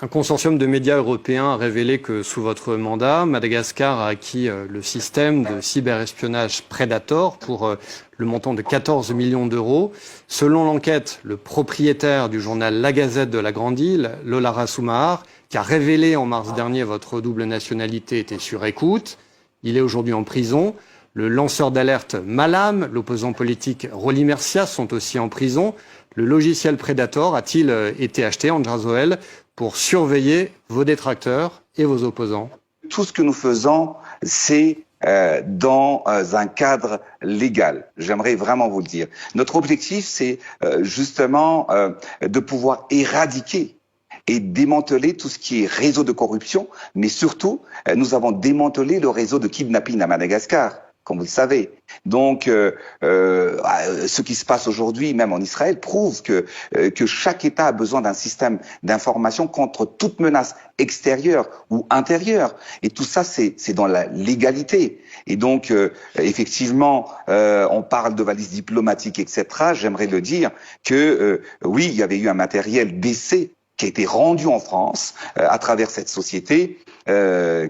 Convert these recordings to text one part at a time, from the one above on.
Un consortium de médias européens a révélé que sous votre mandat, Madagascar a acquis le système de cyberespionnage Predator pour le montant de 14 millions d'euros. Selon l'enquête, le propriétaire du journal La Gazette de la Grande Île, Lolara Soumahar, qui a révélé en mars dernier votre double nationalité, était sur écoute. Il est aujourd'hui en prison. Le lanceur d'alerte Malam, l'opposant politique Rolly Mercias sont aussi en prison. Le logiciel Predator a-t-il été acheté, Andra Zoel, pour surveiller vos détracteurs et vos opposants? Tout ce que nous faisons, c'est dans un cadre légal. J'aimerais vraiment vous le dire. Notre objectif, c'est justement de pouvoir éradiquer et démanteler tout ce qui est réseau de corruption, mais surtout, nous avons démantelé le réseau de kidnapping à Madagascar, comme vous le savez. Donc, ce qui se passe aujourd'hui, même en Israël, prouve que chaque État a besoin d'un système d'information contre toute menace extérieure ou intérieure. Et tout ça, c'est dans la légalité. Et donc, effectivement, on parle de valises diplomatiques, etc. J'aimerais le dire que, oui, il y avait eu un matériel baissé qui a été rendu en France à travers cette société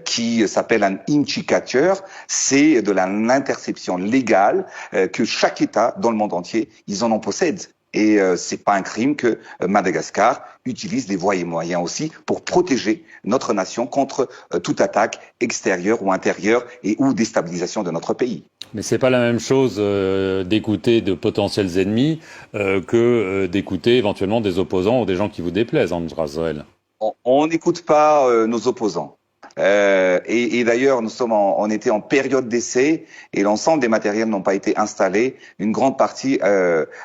qui s'appelle un indicateur. C'est de l'interception légale que chaque État dans le monde entier, ils en possèdent. Et c'est pas un crime que Madagascar utilise des voies et moyens aussi pour protéger notre nation contre toute attaque extérieure ou intérieure et ou déstabilisation de notre pays. Mais c'est pas la même chose d'écouter de potentiels ennemis que d'écouter éventuellement des opposants ou des gens qui vous déplaisent, Andra Zoel. On n'écoute pas nos opposants. Et d'ailleurs, on était en période d'essai et l'ensemble des matériels n'ont pas été installés. Une grande partie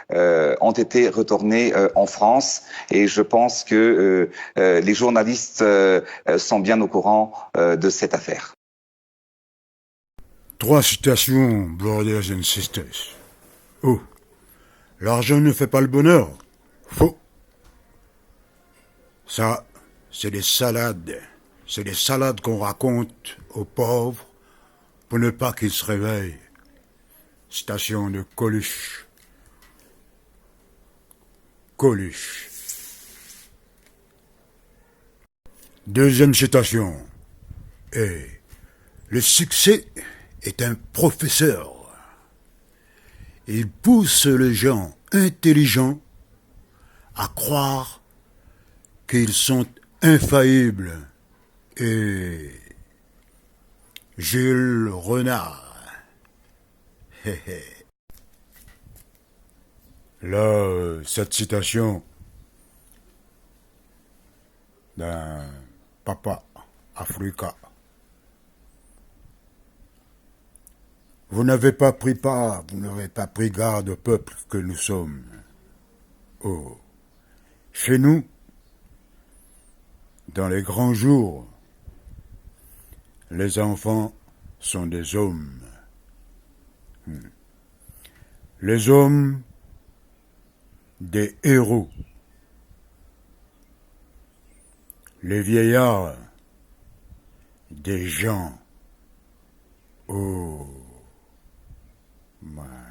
ont été retournés en France et je pense que les journalistes sont bien au courant de cette affaire. 3 citations, brothers and sisters. Oh, l'argent ne fait pas le bonheur. Faux. Ça, c'est des salades. C'est des salades qu'on raconte aux pauvres pour ne pas qu'ils se réveillent. Citation de Coluche. Coluche. Deuxième citation. Le succès est un professeur. Il pousse les gens intelligents à croire qu'ils sont infaillibles. Et Jules Renard. Là, cette citation d'un papa africain. Vous n'avez pas pris part, vous n'avez pas pris garde au peuple que nous sommes. Oh, chez nous, dans les grands jours, les enfants sont des hommes. Les hommes, des héros. Les vieillards, des gens. Oh, my.